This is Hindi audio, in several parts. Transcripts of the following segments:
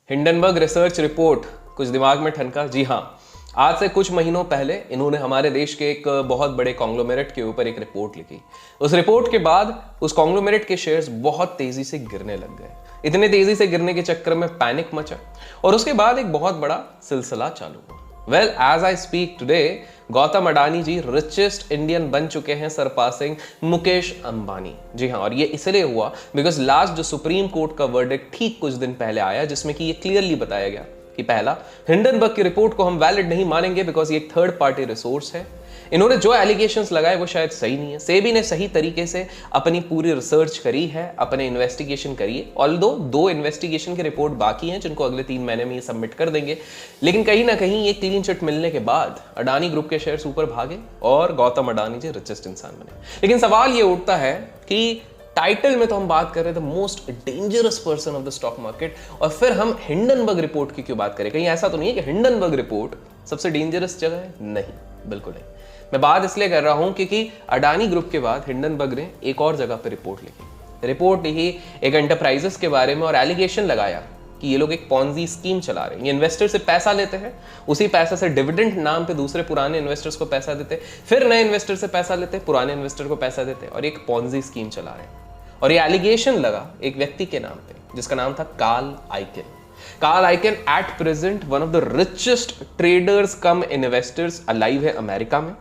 हिंडनबर्ग रिसर्च रिपोर्ट कुछ दिमाग में ठनका? जी हाँ, आज से कुछ महीनों पहले इन्होंने हमारे देश के एक बहुत बड़े कॉन्ग्लोमेरेट के ऊपर एक रिपोर्ट लिखी। उस रिपोर्ट के बाद उस कॉन्ग्लोमेरेट के शेयर्स बहुत तेजी से गिरने लग गए। इतने तेजी से गिरने के चक्कर में पैनिक मचा और उसके बाद एक बहुत बड़ा सिलसिला चालू हुआ। Well, as I speak today, Gautam Adani ji richest Indian बन चुके हैं, सरपासिंग मुकेश अंबानी। जी हाँ, और ये इसलिए हुआ बिकॉज लास्ट जो सुप्रीम कोर्ट का वर्डिक्ट ठीक कुछ दिन पहले आया, जिसमें कि ये क्लियरली बताया गया कि पहला, हिंडनबर्ग की रिपोर्ट को हम वैलिड नहीं मानेंगे बिकॉज ये एक थर्ड पार्टी रिसोर्स है। इन्होंने जो एलिगेशंस लगाए वो शायद सही नहीं है। सेबी ने सही तरीके से अपनी पूरी रिसर्च करी है, अपने इन्वेस्टिगेशन करी है। ऑल्दो 2 इन्वेस्टिगेशन की रिपोर्ट बाकी हैं जिनको अगले 3 महीने में ये सबमिट कर देंगे, लेकिन कहीं ना कहीं ये क्लीन चिट मिलने के बाद अडानी ग्रुप के शेयर्स ऊपर भागे और गौतम अडानी जी रिचेस्ट इंसान बने। लेकिन सवाल ये उठता है कि टाइटल में तो हम बात कर रहे थे most dangerous person of the stock market, और फिर हम हिंडनबर्ग रिपोर्ट की क्यों बात करें? कहीं ऐसा तो नहीं है कि हिंडनबर्ग रिपोर्ट सबसे डेंजरस जगह है? नहीं, बिल्कुल नहीं। मैं बात इसलिए कर रहा हूं क्योंकि अडानी ग्रुप के बाद हिंडनबर्ग ने एक और जगह पर रिपोर्ट लिखी। रिपोर्ट लिखी एक एंटरप्राइजेस के बारे में और एलिगेशन लगाया कि ये लोग एक पॉन्जी स्कीम चला रहे हैं। ये इन्वेस्टर से पैसा लेते हैं, उसी पैसे से डिविडेंड नाम पे दूसरे पुराने इन्वेस्टर्स को पैसा देते, फिर नए इन्वेस्टर से पैसा लेते, पुराने इन्वेस्टर को पैसा देते और एक पॉन्जी स्कीम चला रहे हैं। और ये एलिगेशन लगा एक व्यक्ति के नाम पे जिसका नाम था Carl Icahn. Carl Icahn at present one of the richest traders cum investors alive है अमेरिका में,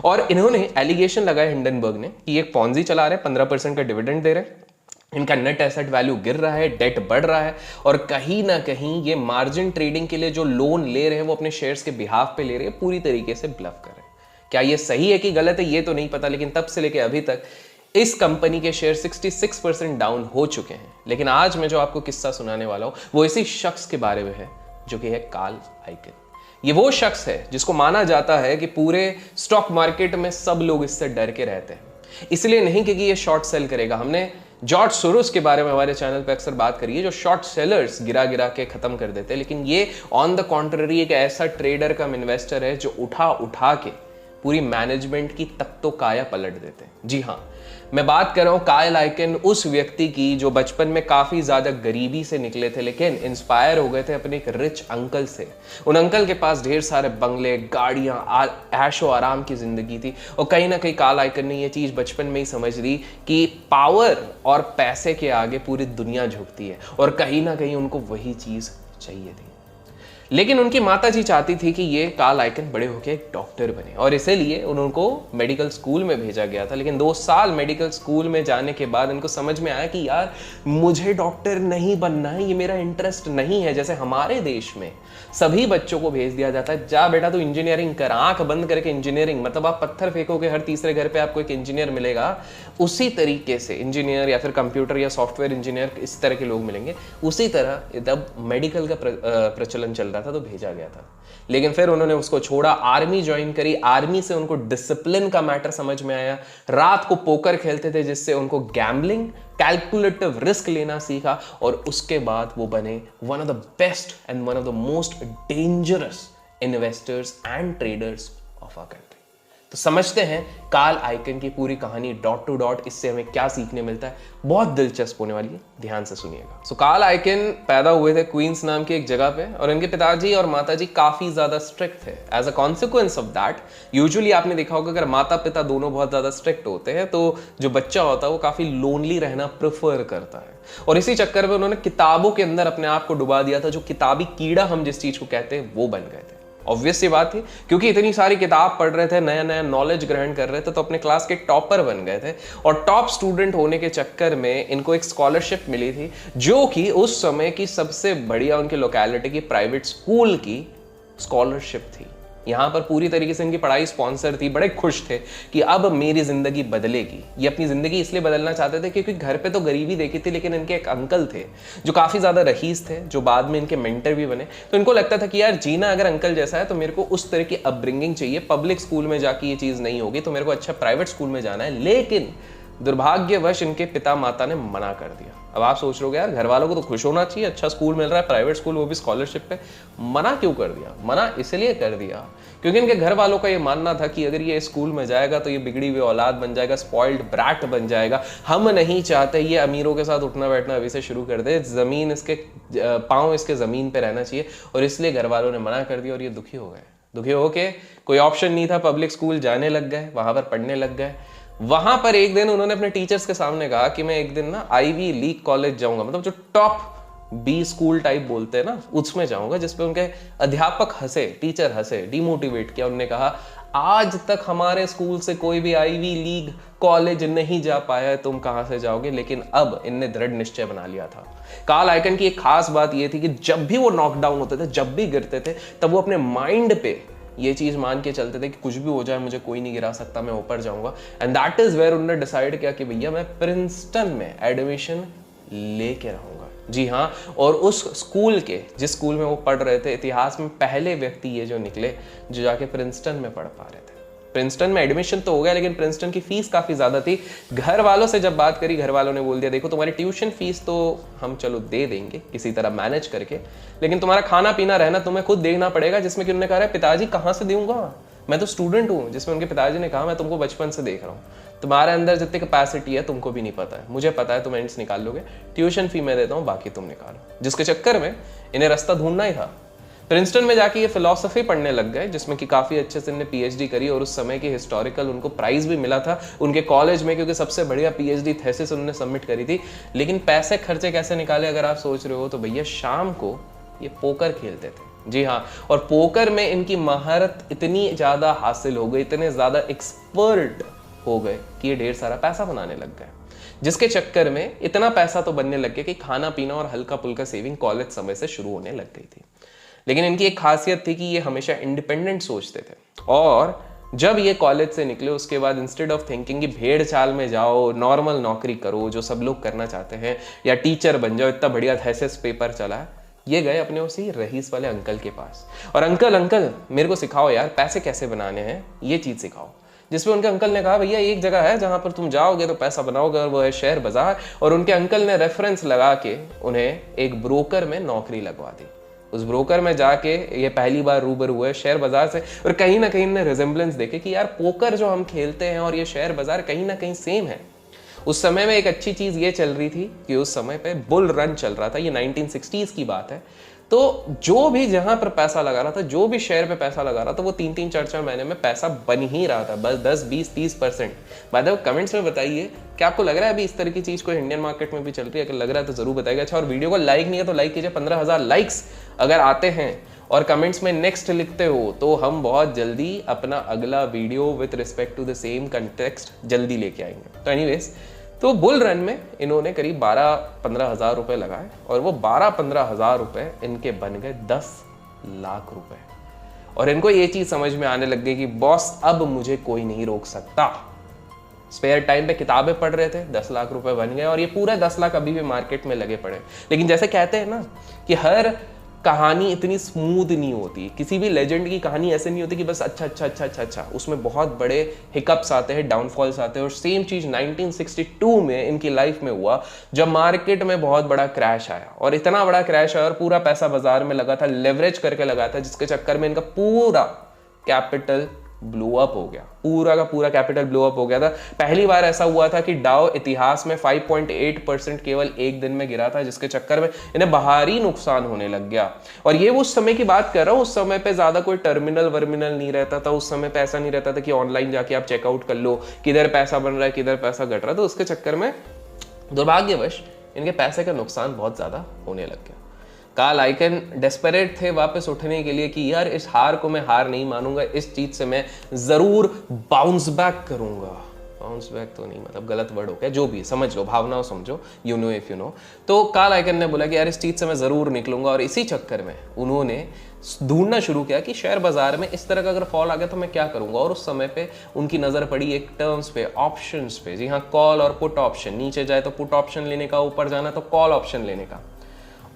और इन्होंने एलिगेशन लगाया हिंडनबर्ग ने कि ये पॉन्जी चला रहे हैं, 15% का डिविडेंड दे रहे हैं, इनका नेट एसेट वैल्यू गिर रहा है, डेट बढ़ रहा है, और कहीं ना कहीं ये मार्जिन ट्रेडिंग के लिए जो लोन ले रहे हैं वो अपने शेयर्स के बिहाफ पे ले रहे हैं, पूरी तरीके से ब्लफ कर रहे हैं। क्या ये सही है कि गलत है ये तो नहीं पता, लेकिन तब से लेकर अभी तक इस कंपनी के शेयर 66% डाउन हो चुके हैं। लेकिन आज मैं जो आपको किस्सा सुनाने वाला हूं वो इसी शख्स के बारे में है जो कि है कार्ल आइकेन। ये वो शख्स है जिसको माना जाता है कि पूरे स्टॉक मार्केट में सब लोग इससे डर के रहते हैं, इसलिए नहीं क्योंकि ये शॉर्ट सेल करेगा। हमने जॉर्ज सोरोस के बारे में हमारे चैनल पे अक्सर बात करी है, जो शॉर्ट सेलर्स गिरा गिरा के खत्म कर देते हैं, लेकिन ये ऑन द कॉन्ट्ररी एक ऐसा ट्रेडर कम इन्वेस्टर है जो उठा उठा के पूरी मैनेजमेंट की तक तो काया पलट देते हैं। जी हाँ, मैं बात कर रहा हूं कार्ल आइकेन, उस व्यक्ति की जो बचपन में काफी ज्यादा गरीबी से निकले थे लेकिन इंस्पायर हो गए थे अपने एक रिच अंकल से। उन अंकल के पास ढेर सारे बंगले, गाड़ियां, ऐशो आराम की जिंदगी थी, और कहीं ना कहीं कार्ल आइकेन ने ये चीज बचपन में ही समझ ली कि पावर और पैसे के आगे पूरी दुनिया झुकती है, और कहीं ना कहीं उनको वही चीज चाहिए थी। लेकिन उनकी माता जी चाहती थी कि ये कार्ल आइकेन बड़े होकर एक डॉक्टर बने, और इसीलिए उनको मेडिकल स्कूल में भेजा गया था। लेकिन 2 साल मेडिकल स्कूल में जाने के बाद इनको समझ में आया कि यार मुझे डॉक्टर नहीं बनना है, ये मेरा इंटरेस्ट नहीं है। जैसे हमारे देश में सभी बच्चों को भेज दिया जाता है, जा बेटा तू इंजीनियरिंग कर, आंख बंद करके इंजीनियरिंग, मतलब आप पत्थर फेंकोगे हर तीसरे घर पे आपको एक इंजीनियर मिलेगा, उसी तरीके से इंजीनियर या फिर कंप्यूटर या सॉफ्टवेयर इंजीनियर इस तरह के लोग मिलेंगे। उसी तरह जब मेडिकल का प्रचलन चल रहा था तो भेजा गया था, लेकिन फिर उन्होंने उसको छोड़ा, आर्मी ज्वाइन करी। आर्मी से उनको डिसिप्लिन का मैटर समझ में आया, रात को पोकर खेलते थे जिससे उनको गैम्बलिंग, कैलकुलेटिव रिस्क लेना सीखा, और उसके बाद वो बने one of the best and one of the most dangerous investors and traders of our country. तो समझते हैं कार्ल आइकेन की पूरी कहानी डॉट टू डॉट, इससे हमें क्या सीखने मिलता है। बहुत दिलचस्प होने वाली है, ध्यान से सुनिएगा। सो कार्ल आइकेन पैदा हुए थे क्वींस नाम की एक जगह पे, और इनके पिताजी और माताजी काफी ज्यादा स्ट्रिक्ट थे। As a consequence of that, usually आपने देखा होगा अगर माता पिता दोनों बहुत ज्यादा स्ट्रिक्ट होते हैं तो जो बच्चा होता है वो काफी लोनली रहना प्रेफर करता है, और इसी चक्कर में उन्होंने किताबों के अंदर अपने आप को डुबा दिया था। जो किताबी कीड़ा हम जिस चीज को कहते हैं वो बन गए थे। ऑब्वियस सी बात थी, क्योंकि इतनी सारी किताब पढ़ रहे थे, नया नया नॉलेज ग्रहण कर रहे थे, तो अपने क्लास के टॉपर बन गए थे। और टॉप स्टूडेंट होने के चक्कर में इनको एक स्कॉलरशिप मिली थी जो कि उस समय की सबसे बढ़िया उनके लोकेलिटी की प्राइवेट स्कूल की स्कॉलरशिप थी। यहाँ पर पूरी तरीके से इनकी पढ़ाई स्पॉन्सर थी। बड़े खुश थे कि अब मेरी जिंदगी बदलेगी। ये अपनी जिंदगी इसलिए बदलना चाहते थे क्योंकि घर पे तो गरीबी देखी थी, लेकिन इनके एक अंकल थे जो काफी ज्यादा रईस थे, जो बाद में इनके मेंटर भी बने। तो इनको लगता था कि यार जीना अगर अंकल जैसा है तो मेरे को उस तरह की अपब्रिंगिंग चाहिए। पब्लिक स्कूल में जाके ये चीज नहीं होगी, तो मेरे को अच्छा प्राइवेट स्कूल में जाना है। लेकिन दुर्भाग्यवश इनके पिता माता ने मना कर दिया। अब आप सोच रहे हो यार घर वालों को तो खुश होना चाहिए, अच्छा स्कूल मिल रहा है, प्राइवेट स्कूल, वो भी स्कॉलरशिप पे। मना क्यों कर दिया? मना इसलिए कर दिया क्योंकि इनके घर वालों का ये मानना था कि अगर ये स्कूल में जाएगा तो ये बिगड़ी हुई औलाद बन जाएगा, स्पॉइल्ड ब्रैट बन जाएगा। हम नहीं चाहते ये अमीरों के साथ उठना बैठना अभी से शुरू कर दे, जमीन इसके पाँव इसके जमीन पे रहना चाहिए, और इसलिए घर वालों ने मना कर दिया और ये दुखी हो गए। दुखी होके कोई ऑप्शन नहीं था, पब्लिक स्कूल जाने लग गए, वहां पर पढ़ने लग गए। वहां पर एक दिन उन्होंने अपने टीचर्स के सामने कहा कि मैं एक दिन ना आईवी लीग कॉलेज जाऊंगा, मतलब जो टॉप बी स्कूल टाइप बोलते हैं ना, उसमें जाऊंगा, जिसपे उनके अध्यापक हंसे, टीचर हंसे, डिमोटिवेट किया। उन्होंने कहा आज तक हमारे स्कूल से कोई भी आईवी लीग कॉलेज नहीं जा पाया है, तुम कहां से जाओगे? लेकिन अब इनने दृढ़ निश्चय बना लिया था। कार्ल आइकन की एक खास बात यह थी कि जब भी वो नॉकडाउन होते थे, जब भी गिरते थे, तब वो अपने माइंड पे ये चीज मान के चलते थे कि कुछ भी हो जाए मुझे कोई नहीं गिरा सकता, मैं ऊपर जाऊंगा। एंड दैट इज वेयर उन्होंने डिसाइड किया कि भैया मैं प्रिंसटन में एडमिशन लेके रहूंगा। जी हाँ, और उस स्कूल के, जिस स्कूल में वो पढ़ रहे थे, इतिहास में पहले व्यक्ति ये जो निकले जो जाके प्रिंसटन में पढ़ पा रहे थे। प्रिंसटन में एडमिशन तो हो गया, लेकिन प्रिंसटन की फीस काफी ज्यादा थी। घर वालों से जब बात करी, घर वालों ने बोल दिया देखो तुम्हारी ट्यूशन फीस तो हम चलो दे देंगे किसी तरह मैनेज करके, लेकिन तुम्हारा खाना पीना रहना तुम्हें खुद देखना पड़ेगा। जिसमें कि उन्होंने कहा पिताजी कहाँ से दूंगा, मैं तो स्टूडेंट हूँ। जिसमें उनके पिताजी ने कहा मैं तुमको बचपन से देख रहा हूँ, तुम्हारे अंदर जितनी कैपेसिटी है तुमको भी नहीं पता है, मुझे पता है तुम एंड्स निकाल लोगे, ट्यूशन फी मैं देता हूँ, बाकी तुम निकालो। जिसके चक्कर में इन्हें रास्ता ढूंढना ही था। प्रिंसटन में जाके ये फिलॉसफी पढ़ने लग गए, जिसमें कि काफी अच्छे से इन्हें पीएचडी करी, और उस समय की हिस्टोरिकल उनको प्राइज भी मिला था उनके कॉलेज में, क्योंकि सबसे बढ़िया पीएचडी थेसिस उन्होंने सबमिट करी थी। लेकिन पैसे खर्चे कैसे निकाले अगर आप सोच रहे हो, तो भैया शाम को ये पोकर खेलते थे। जी हाँ, और पोकर में इनकी महारत इतनी ज्यादा हासिल हो गई, इतने ज्यादा एक्सपर्ट हो गए कि ये ढेर सारा पैसा बनाने लग गए। जिसके चक्कर में इतना पैसा तो बनने लग गया कि खाना पीना और हल्का पुल्का सेविंग कॉलेज समय से शुरू होने लग गई थी। लेकिन इनकी एक खासियत थी कि ये हमेशा इंडिपेंडेंट सोचते थे, और जब ये कॉलेज से निकले उसके बाद इंस्टेड ऑफ थिंकिंग कि भेड़ चाल में जाओ, नॉर्मल नौकरी करो जो सब लोग करना चाहते हैं, या टीचर बन जाओ, इतना बढ़िया थेसिस पेपर चला, ये गए अपने उसी रईस वाले अंकल के पास, और अंकल मेरे को सिखाओ यार पैसे कैसे बनाने हैं, ये चीज सिखाओ। जिसपे उनके अंकल ने कहा भैया एक जगह है जहां पर तुम जाओगे तो पैसा बनाओगे, और वो है शेयर बाजार। और उनके अंकल ने रेफरेंस लगा के उन्हें एक ब्रोकर में नौकरी लगवा दी। उस ब्रोकर में जाके ये पहली बार रूबरू हुए शेयर बाजार से, और कहीं ना कहीं ने रिजेम्बलेंस देखे कि यार पोकर जो हम खेलते हैं और ये शेयर बाजार कहीं ना कहीं सेम है। उस समय में एक अच्छी चीज ये चल रही थी कि उस समय पे बुल रन चल रहा था, ये 1960s की बात है। तो जो भी जहां पर पैसा लगा रहा था, जो भी शेयर पे पैसा लगा रहा था, वो 3-4 महीने में पैसा बन ही रहा था, बस 10-20-30%। बाय द वे कमेंट्स में बताइए क्या आपको लग रहा है अभी इस तरह की चीज को इंडियन मार्केट में भी चल रही है? अगर लग रहा है तो जरूर बताइएगा। अच्छा, और वीडियो को लाइक नहीं है तो लाइक कीजिए। 15,000 लाइक्स अगर आते हैं और कमेंट्स में नेक्स्ट लिखते हो तो हम बहुत जल्दी अपना अगला video with respect to the same context जल्दी लेके आएंगे। तो एनीवेज, तो बुल रन में इन्होंने करीब 12-15 हज़ार रुपए लगाए, और वो 12-15 हज़ार रुपए इनके बन गए 10 लाख रुपए। और इनको ये चीज समझ में आने लग गई कि बॉस अब मुझे कोई नहीं रोक सकता। स्पेयर टाइम पे किताबें पढ़ रहे थे, 10 लाख रुपए बन गए, और ये पूरा 10 लाख अभी भी मार्केट में लगे पड़े। लेकिन जैसे कहते हैं ना कि हर कहानी इतनी स्मूथ नहीं होती, किसी भी लेजेंड की कहानी ऐसे नहीं होती कि बस अच्छा, उसमें बहुत बड़े हिकअप्स आते हैं, डाउनफॉल्स आते हैं। और सेम चीज 1962 में इनकी लाइफ में हुआ, जब मार्केट में बहुत बड़ा क्रैश आया, और इतना बड़ा क्रैश आया और पूरा पैसा बाजार में लगा था, लेवरेज करके लगा था, जिसके चक्कर में इनका पूरा कैपिटल ब्लो अप हो गया, पूरा का पूरा कैपिटल ब्लो अप हो गया था। पहली बार ऐसा हुआ था कि डाउ इतिहास में 5.8% केवल एक दिन में गिरा था, जिसके चक्कर में इन्हें बाहरी नुकसान होने लग गया। और ये उस समय की बात कर रहा हूं, उस समय पे ज्यादा कोई टर्मिनल वर्मिनल नहीं रहता था। उस समय पे ऐसा नहीं रहता था कि ऑनलाइन जाके आप चेकआउट कर लो किधर पैसा बन रहा है, किधर पैसा घट रहा है। तो उसके चक्कर में दुर्भाग्यवश इनके पैसे का नुकसान बहुत ज्यादा होने लग गया। कार्ल आइकन डेस्परेट थे वापस उठने के लिए कि यार इस हार को मैं हार नहीं मानूंगा, इस चीज से मैं जरूर बाउंस बैक करूंगा। बाउंस बैक तो नहीं, मतलब गलत वर्ड हो गया, जो भी समझ लो, भावनाओं समझो, you know if you know. तो कार्ल आइकन ने बोला कि यार इस चीज से मैं जरूर निकलूंगा, और इसी चक्कर में उन्होंने ढूंढना शुरू किया कि शेयर बाजार में इस तरह का अगर फॉल आ गया तो मैं क्या करूंगा। और उस समय पे उनकी नजर पड़ी एक टर्म्स पे, ऑप्शंस पे। जी हाँ, कॉल और पुट ऑप्शन, नीचे जाए तो पुट ऑप्शन लेने का, ऊपर जाना तो कॉल ऑप्शन लेने का।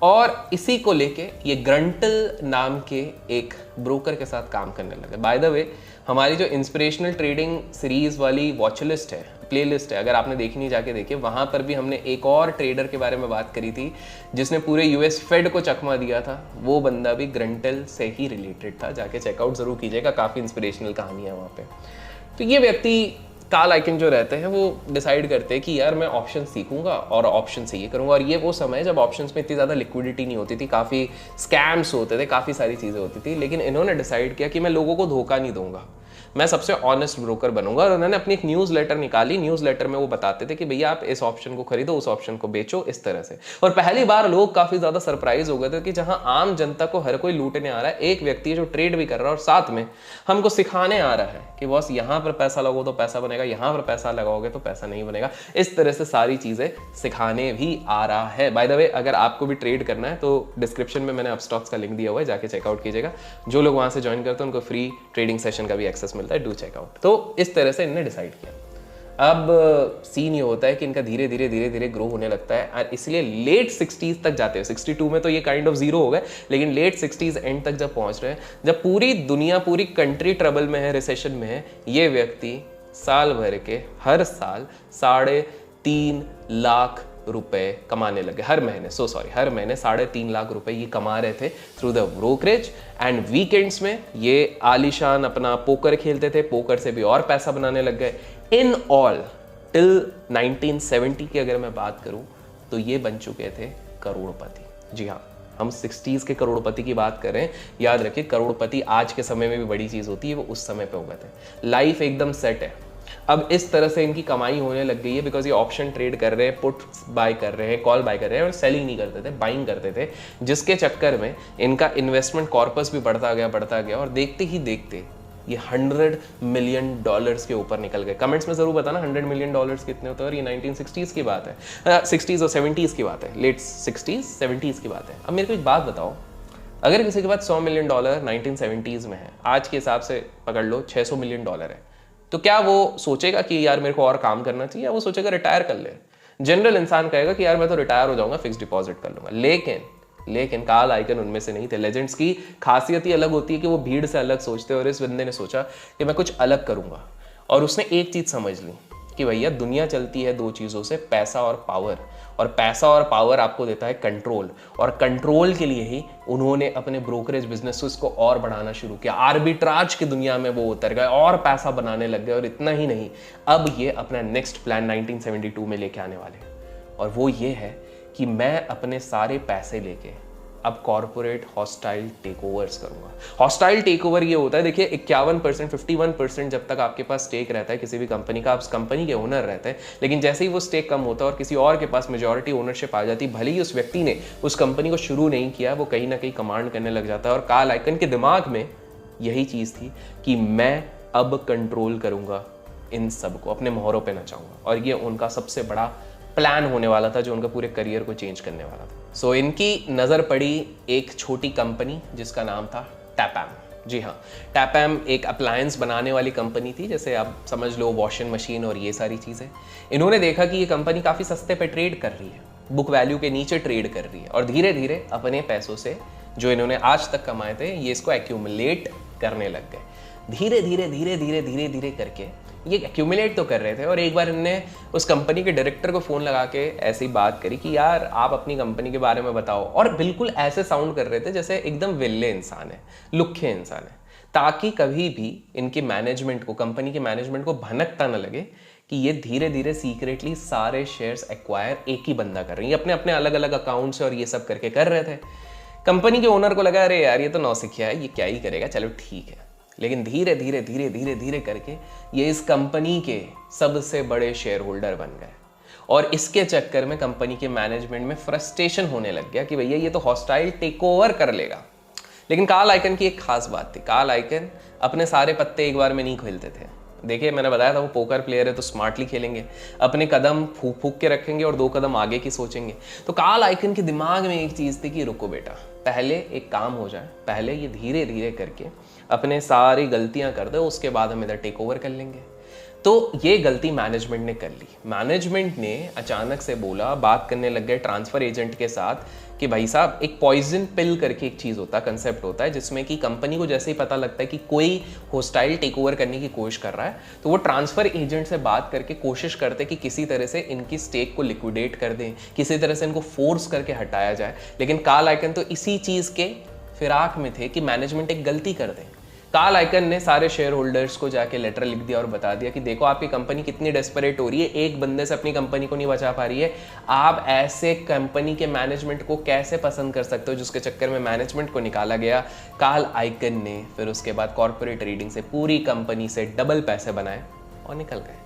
और इसी को लेके ये ग्रंटल नाम के एक ब्रोकर के साथ काम करने लगे। बाय द वे हमारी जो इंस्पिरेशनल ट्रेडिंग सीरीज वाली वॉच लिस्ट है, प्लेलिस्ट है, अगर आपने देखी नहीं जाके देखिए, वहाँ पर भी हमने एक और ट्रेडर के बारे में बात करी थी जिसने पूरे यूएस फेड को चकमा दिया था। वो बंदा भी ग्रंटल से ही रिलेटेड था, जाके चेकआउट ज़रूर कीजिएगा, काफ़ी इंस्पिरेशनल कहानी है वहाँ पे। तो ये व्यक्ति कार्ल आइकन जो रहते हैं वो डिसाइड करते हैं कि यार मैं ऑप्शन सीखूंगा और ऑप्शन से ये करूंगा। और ये वो समय है जब ऑप्शंस में इतनी ज़्यादा लिक्विडिटी नहीं होती थी, काफ़ी स्कैम्स होते थे, काफ़ी सारी चीज़ें होती थी, लेकिन इन्होंने डिसाइड किया कि मैं लोगों को धोखा नहीं दूंगा, मैं सबसे ऑनेस्ट ब्रोकर बनूंगा। और उन्होंने अपनी एक न्यूज़ लेटर निकाली। न्यूज़ लेटर में वो बताते थे कि भैया आप इस ऑप्शन को खरीदो, उस ऑप्शन को बेचो, इस तरह से। और पहली बार लोग काफ़ी ज़्यादा सरप्राइज हो गए थे कि जहां आम जनता को हर कोई लूटने आ रहा है, एक व्यक्ति जो ट्रेड भी कर रहा है और साथ में हमको सिखाने आ रहा है कि बॉस यहाँ पर पैसा लगाओ तो पैसा बनेगा, यहाँ पर पैसा लगाओगे तो पैसा नहीं बनेगा। इस तरह से सारी चीज़ें सिखाने भी आ रहा है। बाय द वे, अगर आपको भी ट्रेड करना है तो डिस्क्रिप्शन में मैंने अपस्टॉक्स का लिंक दिया हुआ है, जाके चेकआउट कीजिएगा। जो लोग वहाँ से ज्वाइन करते हैं उनको फ्री ट्रेडिंग सेशन का भी एक्सेस मिलता है, डू चेकआउट। तो इस तरह से इन्होंने डिसाइड किया। अब सीन ये होता है कि इनका धीरे धीरे ग्रो होने लगता है और इसलिए लेट 60s तक जाते हैं। 62 में तो ये काइंड ऑफ जीरो हो गए, लेकिन लेट 60s एंड तक जब पहुंच रहे हैं, जब पूरी दुनिया, पूरी कंट्री ट्रबल में है, रिसेशन में है, ये व्यक्ति साल भर के हर साल 3.5 लाख रुपए कमाने लगे हर महीने। हर महीने 3.5 लाख रुपए ये कमा रहे थे through the brokerage. And weekends में ये आलीशान अपना पोकर खेलते थे, पोकर से भी और पैसा बनाने लग गए। इन ऑल टिल 1970 की अगर मैं बात करूं तो ये बन चुके थे करोड़पति। जी हाँ, हम 60s के करोड़पति की बात कर रहे हैं। याद रखिए, करोड़पति आज के समय में भी बड़ी चीज होती है, वो उस समय पे हो गए थे। लाइफ एकदम सेट है। अब इस तरह से इनकी कमाई होने लग गई है बिकॉज ये ऑप्शन ट्रेड कर रहे हैं, पुट बाय कर रहे हैं, कॉल बाय कर रहे हैं और सेलिंग नहीं करते थे, बाइंग करते थे, जिसके चक्कर में इनका इन्वेस्टमेंट कॉर्पस भी बढ़ता गया और देखते ही देखते ये $100 मिलियन के ऊपर निकल गए। कमेंट्स में जरूर बताना $100 मिलियन कितने होते हैं। और ये 1960s की बात है, 60s और 70s की बात है, लेट 60s 70s की बात है। अब मेरे को एक बात बताओ, अगर किसी के पास $100 मिलियन 1970s में है, आज के हिसाब से पकड़ लो $600 मिलियन है, तो क्या वो सोचेगा कि यार मेरे को और काम करना चाहिए, या वो सोचेगा रिटायर कर ले? जनरल इंसान कहेगा कि यार मैं तो रिटायर हो जाऊंगा, फिक्स डिपॉजिट कर लूंगा। लेकिन कार्ल आइकन उनमें से नहीं थे। लेजेंड्स की खासियत ही अलग होती है कि वो भीड़ से अलग सोचते हैं, और इस बंदे ने सोचा कि मैं कुछ अलग करूंगा। और उसने एक चीज समझ ली कि भैया दुनिया चलती है दो चीज़ों से, पैसा और पावर। और पैसा और पावर आपको देता है कंट्रोल, और कंट्रोल के लिए ही उन्होंने अपने ब्रोकरेज बिजनेस को और बढ़ाना शुरू किया। आर्बिट्राज की दुनिया में वो उतर गए और पैसा बनाने लग गए। और इतना ही नहीं, अब ये अपना नेक्स्ट प्लान 1972 में लेके आने वाले हैं, और वो ये है कि मैं अपने सारे पैसे लेके अब कॉर्पोरेट हॉस्टाइल टेकओवर्स करूंगा। हॉस्टाइल टेकओवर ये होता है, देखिए 51%, 51% जब तक आपके पास स्टेक रहता है किसी भी कंपनी का, आप उस कंपनी के ओनर रहते हैं। लेकिन जैसे ही वो स्टेक कम होता है और किसी और के पास मेजॉरिटी ओनरशिप आ जाती, भले ही उस व्यक्ति ने उस कंपनी को शुरू नहीं किया, वो कहीं ना कहीं कमांड करने लग जाता है। और कार्ल आइकन के दिमाग में यही चीज़ थी कि मैं अब कंट्रोल करूंगा इन सबको, अपने मोहरों पर नचाऊंगा। और ये उनका सबसे बड़ा प्लान होने वाला था, जो उनका पूरे करियर को चेंज करने वाला था। सो इनकी नज़र पड़ी एक छोटी कंपनी जिसका नाम था टैपैम। जी हाँ, टैपैम एक अप्लायंस बनाने वाली कंपनी थी, जैसे आप समझ लो वॉशिंग मशीन और ये सारी चीज़ें। इन्होंने देखा कि ये कंपनी काफ़ी सस्ते पे ट्रेड कर रही है, बुक वैल्यू के नीचे ट्रेड कर रही है, और धीरे धीरे अपने पैसों से जो इन्होंने आज तक कमाए थे, ये इसको एक्यूमुलेट करने लग गए। धीरे धीरे करके ये एक्यूमुलेट तो कर रहे थे। और एक बार इन्होंने उस कंपनी के डायरेक्टर को फ़ोन लगा के ऐसी बात करी कि यार आप अपनी कंपनी के बारे में बताओ। और बिल्कुल ऐसे साउंड कर रहे थे जैसे एकदम विल्ले इंसान है, लुखे इंसान है, ताकि कभी भी इनके मैनेजमेंट को, कंपनी के मैनेजमेंट को भनकता न लगे कि ये धीरे धीरे सीक्रेटली सारे शेयर्स एक्वायर एक ही बंदा कर रही है, अपने अपने अलग अलग अकाउंट से और ये सब करके कर रहे थे। कंपनी के ओनर को लगा अरे यार ये तो नौसिखिया है, ये क्या ही करेगा, चलो ठीक है। लेकिन धीरे धीरे करके ये इस कंपनी के सबसे बड़े शेयर होल्डर बन गए। और इसके चक्कर में कंपनी के मैनेजमेंट में फ्रस्ट्रेशन होने लग गया कि भैया ये तो हॉस्टाइल टेकओवर कर लेगा। लेकिन कार्ल आइकन की एक खास बात थी, कार्ल आइकन अपने सारे पत्ते एक बार में नहीं खेलते थे। देखिए मैंने बताया था वो पोकर प्लेयर है, तो स्मार्टली खेलेंगे, अपने कदम फूक फूक के रखेंगे और 2 कदम आगे की सोचेंगे। तो कार्ल आइकन के दिमाग में एक चीज़ थी कि रुको बेटा, पहले एक काम हो जाए, पहले ये धीरे धीरे करके अपने सारी गलतियां कर दे, उसके बाद हम इधर टेक ओवर कर लेंगे। तो ये गलती मैनेजमेंट ने कर ली। मैनेजमेंट ने अचानक से बोला, बात करने लग गए ट्रांसफर एजेंट के साथ कि भाई साहब एक पॉइजन पिल करके एक चीज़ होता है, कंसेप्ट होता है, जिसमें कि कंपनी को जैसे ही पता लगता है कि कोई होस्टाइल टेक ओवर करने की कोशिश कर रहा है तो वो ट्रांसफर एजेंट से बात करके कोशिश करते कि किसी तरह से इनकी स्टेक को लिक्विडेट कर दें, किसी तरह से इनको फोर्स करके हटाया जाए। लेकिन कार्ल आइकन तो इसी चीज़ के फिराक में थे कि मैनेजमेंट एक गलती कर दें। कार्ल आइकन ने सारे शेयर होल्डर्स को जाके लेटर लिख दिया और बता दिया कि देखो आपकी कंपनी कितनी डेस्परेट हो रही है, एक बंदे से अपनी कंपनी को नहीं बचा पा रही है, आप ऐसे कंपनी के मैनेजमेंट को कैसे पसंद कर सकते हो, जिसके चक्कर में मैनेजमेंट को निकाला गया। कार्ल आइकन ने फिर उसके बाद कॉर्पोरेट रीडिंग से पूरी कंपनी से डबल पैसे बनाए और निकल गए।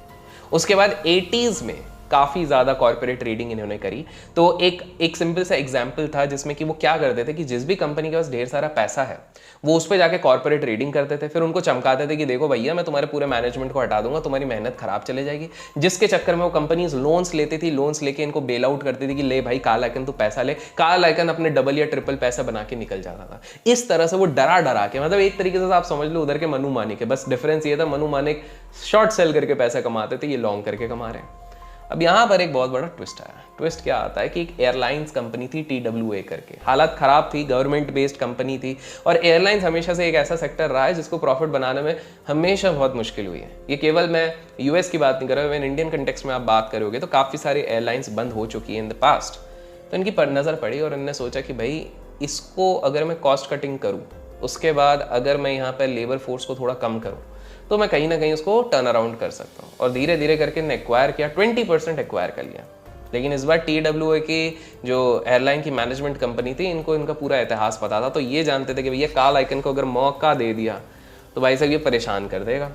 उसके बाद 80s में काफ़ी ज़्यादा कॉर्पोरेट ट्रेडिंग इन्होंने करी। तो एक सिंपल सा एग्जाम्पल था जिसमें कि वो क्या करते थे कि जिस भी कंपनी के पास ढेर सारा पैसा है वो उस पर जाके कॉर्पोरेट ट्रेडिंग करते थे, फिर उनको चमकाते थे कि देखो भैया मैं तुम्हारे पूरे मैनेजमेंट को हटा दूंगा, तुम्हारी मेहनत खराब चले जाएगी, जिसके चक्कर में वो कंपनीज लोन्स लेती थी, लोन्स लेके इनको बेल आउट करती थी कि ले भाई कार्ल आइकन तू पैसा ले। कार्ल आइकन अपने डबल या ट्रिपल पैसा बना के निकल जाता था। इस तरह से वो डरा डरा के, मतलब एक तरीके से आप समझ लो उधर के मनु मानिक है, बस डिफरेंस ये था मनु मानिक शॉर्ट सेल करके पैसा कमाते थे, ये लॉन्ग करके कमा रहे हैं। अब यहाँ पर एक बहुत बड़ा ट्विस्ट आया। ट्विस्ट क्या आता है कि एक एयरलाइंस कंपनी थी TWA करके, हालत खराब थी, गवर्नमेंट बेस्ड कंपनी थी, और एयरलाइंस हमेशा से एक ऐसा सेक्टर रहा है जिसको प्रॉफिट बनाने में हमेशा बहुत मुश्किल हुई है। ये केवल मैं US की बात नहीं कर रहा हूँ, मैं इंडियन कंटेक्स्ट में आप बात करोगे तो काफ़ी सारी एयरलाइंस बंद हो चुकी है इन द पास्ट। तो इनकी नज़र पड़ी और इन्होंने सोचा कि भाई इसको अगर मैं कॉस्ट कटिंग करूँ, उसके बाद अगर मैं यहाँ पर लेबर फोर्स को थोड़ा कम करूँ तो मैं कहीं ना कहीं उसको टर्न अराउंड कर सकता हूँ। और धीरे धीरे करके इन्हें एक्वायर किया, 20% एक्वायर कर लिया। लेकिन इस बार TWA की जो एयरलाइन की मैनेजमेंट कंपनी थी, इनको इनका पूरा इतिहास पता था, तो ये जानते थे कि भैया कार्ल आइकन को अगर मौका दे दिया तो भाई साहब ये परेशान कर देगा।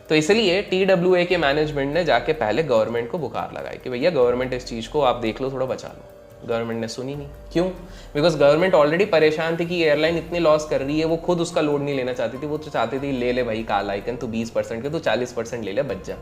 तो इसलिए TWA के मैनेजमेंट ने जाके पहले गवर्नमेंट को बुखार लगाई कि भैया गवर्नमेंट इस चीज़ को आप देख लो, थोड़ा बचा लो। गवर्नमेंट ने सुनी नहीं। क्यों? बिकॉज गवर्नमेंट ऑलरेडी परेशान थी कि एयरलाइन इतनी लॉस कर रही है, वो खुद उसका लोड नहीं लेना चाहती थी। वो तो चाहती थी ले ले भाई कार्ल आइकन, तो 20% के तो 40% ले ले, बच जा।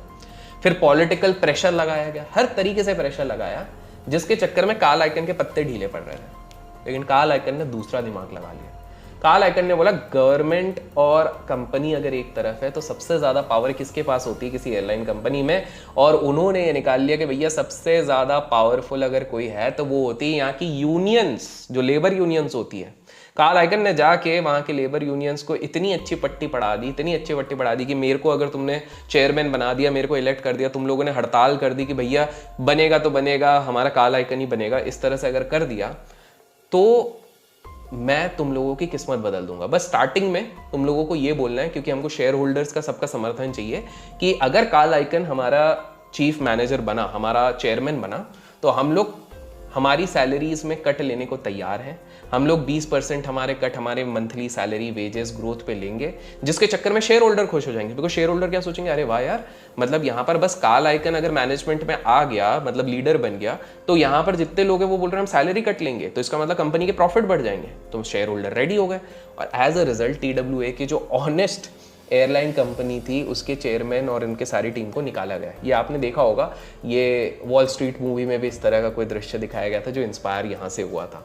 फिर पॉलिटिकल प्रेशर लगाया गया, हर तरीके से प्रेशर लगाया, जिसके चक्कर में कार्ल आइकन के पत्ते ढीले पड़ रहे थे। लेकिन कार्ल आइकन ने दूसरा दिमाग लगा लिया। कार्ल आइकन ने बोला गवर्नमेंट और कंपनी अगर एक तरफ है तो सबसे ज़्यादा पावर किसके पास होती है? किसी एयरलाइन कंपनी में। और उन्होंने ये निकाल लिया कि भैया सबसे ज़्यादा पावरफुल अगर कोई है तो वो होती है यहाँ की यूनियंस, जो लेबर यूनियंस होती है। कार्ल आइकन ने जाके वहाँ के लेबर यूनियंस को इतनी अच्छी पट्टी पढ़ा दी, इतनी अच्छी पट्टी पढ़ा दी कि मेरे को अगर तुमने चेयरमैन बना दिया, मेरे को इलेक्ट कर दिया, तुम लोगों ने हड़ताल कर दी कि भैया बनेगा तो बनेगा, हमारा कार्ल आइकन ही बनेगा, इस तरह से अगर कर दिया तो मैं तुम लोगों की किस्मत बदल दूंगा। बस स्टार्टिंग में तुम लोगों को ये बोलना है, क्योंकि हमको शेयर होल्डर्स का सबका समर्थन चाहिए, कि अगर कार्ल आइकन हमारा चीफ मैनेजर बना, हमारा चेयरमैन बना, तो हम लोग हमारी सैलरीज में कट लेने को तैयार हैं। हम लोग 20% हमारे कट हमारे मंथली सैलरी वेजेस ग्रोथ पे लेंगे, जिसके चक्कर में शेयर होल्डर खुश हो जाएंगे। बिकॉज शेयर होल्डर क्या सोचेंगे, अरे वाह यार, मतलब यहाँ पर बस कार्ल आइकन अगर मैनेजमेंट में आ गया, मतलब लीडर बन गया, तो यहाँ पर जितने लोग हैं वो बोल रहे हैं हम सैलरी कट लेंगे, तो इसका मतलब कंपनी के प्रॉफिट बढ़ जाएंगे। तो शेयर होल्डर रेडी हो गए और एज अ रिजल्ट TWA की जो ऑनेस्ट एयरलाइन कंपनी थी उसके चेयरमैन और उनके सारी टीम को निकाला गया। ये आपने देखा होगा, ये वॉल स्ट्रीट मूवी में भी इस तरह का कोई दृश्य दिखाया गया था जो इंस्पायर यहाँ से हुआ था।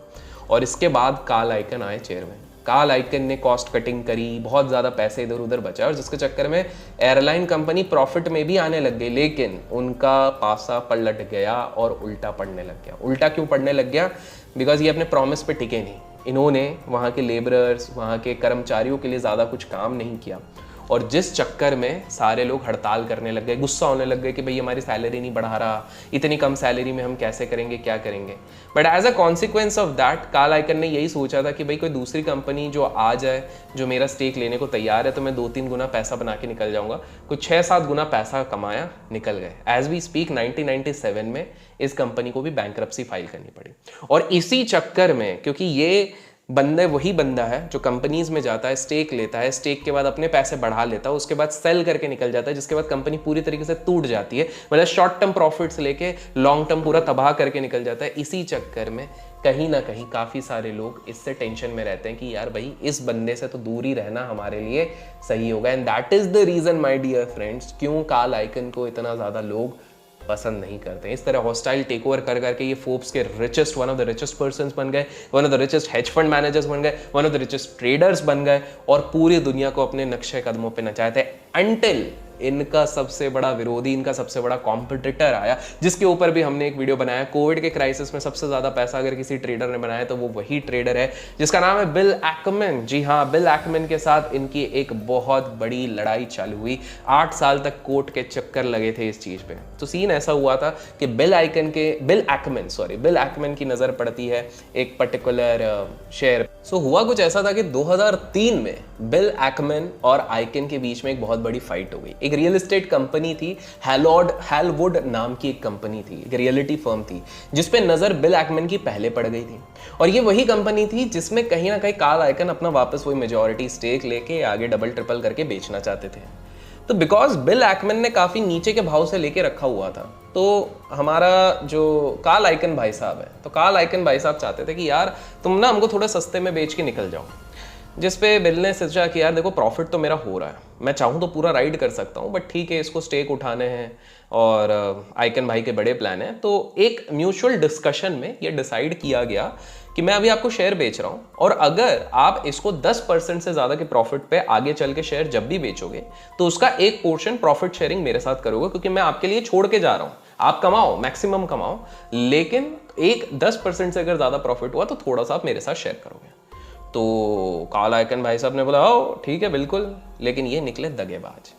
और इसके बाद कार्ल आइकन आए चेयरमैन। कार्ल आइकन ने कॉस्ट कटिंग करी, बहुत ज़्यादा पैसे इधर उधर बचाए, और जिसके चक्कर में एयरलाइन कंपनी प्रॉफिट में भी आने लग गई, लेकिन उनका पासा पलट गया और उल्टा पड़ने लग गया। उल्टा क्यों पड़ने लग गया? बिकॉज ये अपने प्रॉमिस पे टिके नहीं। इन्होंने वहाँ के लेबरर्स, वहाँ के कर्मचारियों के लिए ज़्यादा कुछ काम नहीं किया, और जिस चक्कर में सारे लोग हड़ताल करने लग गए, गुस्सा होने लग गए कि भाई हमारी सैलरी नहीं बढ़ा रहा, इतनी कम सैलरी में हम कैसे करेंगे, क्या करेंगे। But as a consequence of that Carl Icahn ने यही सोचा था कि भाई कोई दूसरी कंपनी जो आ जाए, जो मेरा स्टेक लेने को तैयार है, तो मैं 2-3 गुना पैसा बना के निकल जाऊंगा। कुछ 6-7 गुना पैसा कमाया, निकल गए। एज वी स्पीक 1997 में इस कंपनी को भी बैंकरप्सी फाइल करनी पड़ी। और इसी चक्कर में, क्योंकि ये बंदा वही बंदा है जो कंपनीज में जाता है, स्टेक लेता है, स्टेक के बाद अपने पैसे बढ़ा लेता है, उसके बाद सेल करके निकल जाता है, जिसके बाद कंपनी पूरी तरीके से टूट जाती है, मतलब शॉर्ट टर्म प्रॉफिट्स लेके लॉन्ग टर्म पूरा तबाह करके निकल जाता है। इसी चक्कर में कहीं ना कहीं काफ़ी सारे लोग इससे टेंशन में रहते हैं कि यार भाई इस बंदे से तो दूर ही रहना हमारे लिए सही होगा। And that is the reason my dear friends, क्यों कार्ल आइकन को इतना ज़्यादा लोग पसंद नहीं करते। इस तरह हॉस्टाइल टेक ओवर कर करके ये फोर्ब्स के richest, one of the richest persons बन गए, one of the richest hedge fund managers बन गए, one of the richest traders बन गए, और पूरी दुनिया को अपने नक्शे कदमों पे नचाए थे, अनटिल इनका सबसे बड़ा विरोधी, इनका सबसे बड़ा कॉम्पिटिटर आया, जिसके ऊपर भी हमने एक वीडियो बनाया। कोविड के क्राइसिस में सबसे ज्यादा पैसा अगर किसी ट्रेडर ने बनाया तो वो वही ट्रेडर है जिसका नाम है बिल एक्मन। जी हाँ, बिल एक्मन के साथ इनकी एक बहुत बड़ी लड़ाई चालू हुई। 8 साल तक कोर्ट के चक्कर लगे थे इस चीज पे। तो सीन ऐसा हुआ था कि बिल एक्मन की नजर पड़ती है एक पर्टिकुलर शेयर। सो हुआ कुछ ऐसा था कि 2003 में बिल एक्मन और आइकन के बीच में एक बहुत बड़ी फाइट हो गई। एक रियल एस्टेट कंपनी थी, हैलवुड नाम की एक कंपनी थी, एक रियलिटी फर्म थी, जिसपे नजर बिल एक्मन की पहले पड़ गई थी। और ये वही कंपनी थी जिसमें कहीं ना कहीं कार्ल आइकन अपना वापस वही मेजॉरिटी स्टेक लेके आगे डबल ट्रिपल करके बेचना चाहते थे। तो बिकॉज बिल एक्मन ने काफी नीचे के भाव से लेके रखा हुआ था, तो हमारा जो कार्ल आइकन भाई साहब है, तो कार्ल आइकन भाई साहब चाहते थे कि यार तुम ना हमको थोड़ा सस्ते में बेच के निकल जाओ। जिस पे बिल ने सोचा कि यार देखो प्रॉफिट तो मेरा हो रहा है, मैं चाहूँ तो पूरा राइड कर सकता हूँ, बट ठीक है इसको स्टेक उठाने हैं और आइकन भाई के बड़े प्लान हैं। तो एक म्यूचुअल डिस्कशन में ये डिसाइड किया गया कि मैं अभी आपको शेयर बेच रहा हूँ, और अगर आप इसको 10% से ज़्यादा के प्रॉफिट पे आगे चल के शेयर जब भी बेचोगे तो उसका एक पोर्शन प्रॉफिट शेयरिंग मेरे साथ करोगे, क्योंकि मैं आपके लिए छोड़ के जा रहा हूँ। आप कमाओ, मैक्सिमम कमाओ, लेकिन एक 10% से अगर ज़्यादा प्रॉफिट हुआ तो थोड़ा सा आप मेरे साथ शेयर करोगे। तो कार्ल आइकन भाई साहब ने बोला ओ ठीक है बिल्कुल, लेकिन ये निकले दगेबाज।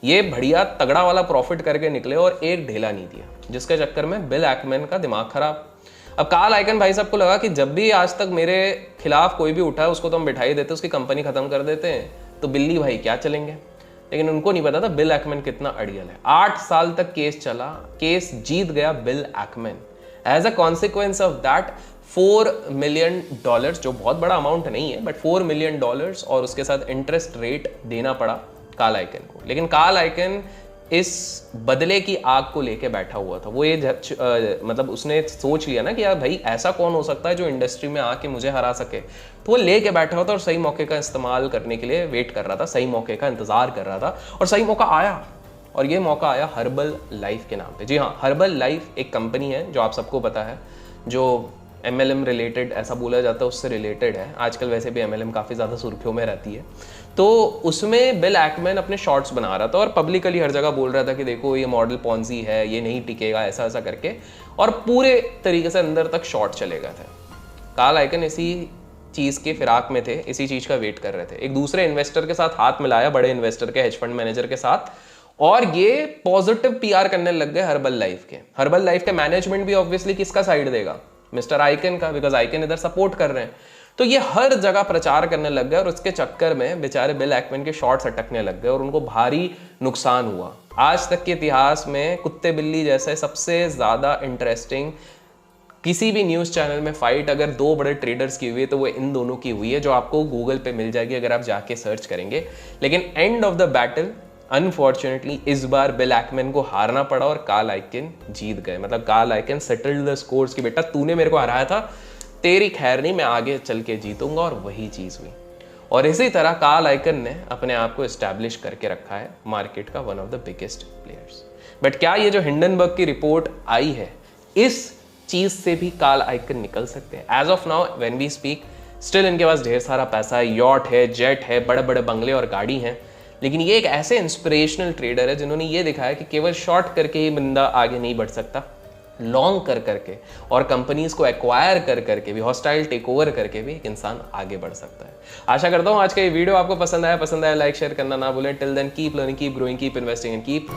ये बढ़िया तगड़ा वाला प्रॉफिट करके निकले और एक ढेला नहीं दिया, जिसके चक्कर में बिल एक्मन का दिमाग खराब। अब कार्ल आइकन भाई साहब को लगा कि जब भी आज तक मेरे खिलाफ कोई भी उठा है उसको तो हम बिठा ही देते, उसकी कंपनी खत्म कर देते हैं, तो बिल्ली भाई क्या चलेंगे। लेकिन उनको नहीं पता था बिल एक्मन कितना अड़ियल है। 8 साल तक केस चला, केस जीत गया Bill Ackman. As a consequence of that $4 million, जो बहुत बड़ा अमाउंट नहीं है, बट $4 मिलियन और उसके साथ इंटरेस्ट रेट देना पड़ा कार्ल आइकन को। लेकिन कार्ल आइकन इस बदले की आग को लेके बैठा हुआ था। वो ये मतलब उसने सोच लिया ना कि यार भाई ऐसा कौन हो सकता है जो इंडस्ट्री में आके मुझे हरा सके। तो वो लेके बैठा हुआ था और सही मौके का इस्तेमाल करने के लिए वेट कर रहा था, सही मौके का इंतजार कर रहा था, और सही मौका आया। और ये मौका आया हर्बल लाइफ के नाम पे। जी हाँ, हर्बल लाइफ एक कंपनी है जो आप सबको पता है, जो MLM रिलेटेड, ऐसा बोला जाता है, उससे रिलेटेड है। आजकल वैसे भी MLM काफ़ी ज़्यादा सुर्खियों में रहती है। तो उसमें बिल एक्मन अपने शॉर्ट्स बना रहा था और पब्लिकली हर जगह बोल रहा था कि देखो ये मॉडल पॉन्जी है, ये नहीं टिकेगा, ऐसा ऐसा करके, और पूरे तरीके से अंदर तक शॉर्ट चले गए थे। कार्ल आइकन इसी चीज़ के फिराक में थे, इसी चीज़ का वेट कर रहे थे। एक दूसरे इन्वेस्टर के साथ हाथ मिलाया, बड़े इन्वेस्टर के, हेज फंड मैनेजर के साथ, और ये पॉजिटिव PR करने लग गए हर्बल लाइफ के। हर्बल लाइफ के मैनेजमेंट भी ऑब्वियसली किसका साइड देगा, मिस्टर आइकन का, बिकॉज आइकन इधर सपोर्ट कर रहे हैं। तो ये हर जगह प्रचार करने लग गए और उसके चक्कर में बेचारे बिल एक्मन के शॉर्ट्स अटकने लग गए और उनको भारी नुकसान हुआ। आज तक के इतिहास में कुत्ते बिल्ली जैसे सबसे ज्यादा इंटरेस्टिंग किसी भी न्यूज चैनल में फाइट अगर 2 बड़े ट्रेडर्स की हुई है तो वो इन दोनों की हुई है, जो आपको गूगल पे मिल जाएगी अगर आप जाके सर्च करेंगे। लेकिन end of the battle unfortunately इस बार बिल एक्मन को हारना पड़ा और कार्ल आइकन जीत गए। मतलब Carl Icahn settled the scores कि बेटा तूने मेरे को हराया था, तेरी खैर नहीं, मैं आगे चल के जीतूंगा, और वही चीज हुई। और इसी तरह कार्ल आइकन ने अपने आप को एस्टैब्लिश करके रखा है मार्केट का one of the biggest players. But क्या ये जो हिंडनबर्ग की रिपोर्ट आई है, इस चीज से भी कार्ल आइकन निकल सकते हैं? As of now when we speak, still इनके पास ढेर सारा पैसा है, यॉट है, जेट है, बड़े बड़े बंगले और गाड़ी हैं। लेकिन ये एक ऐसे इंस्पिरेशनल ट्रेडर है जिन्होंने ये दिखाया कि केवल शॉर्ट करके ही बंदा आगे नहीं बढ़ सकता, लॉन्ग कर करके और कंपनीज को एक्वायर कर करके भी, हॉस्टाइल टेक ओवर करके भी एक इंसान आगे बढ़ सकता है। आशा करता हूँ आज का ये वीडियो आपको पसंद आया लाइक शेयर करना ना भूलें। Till then keep learning, keep growing, keep investing and keep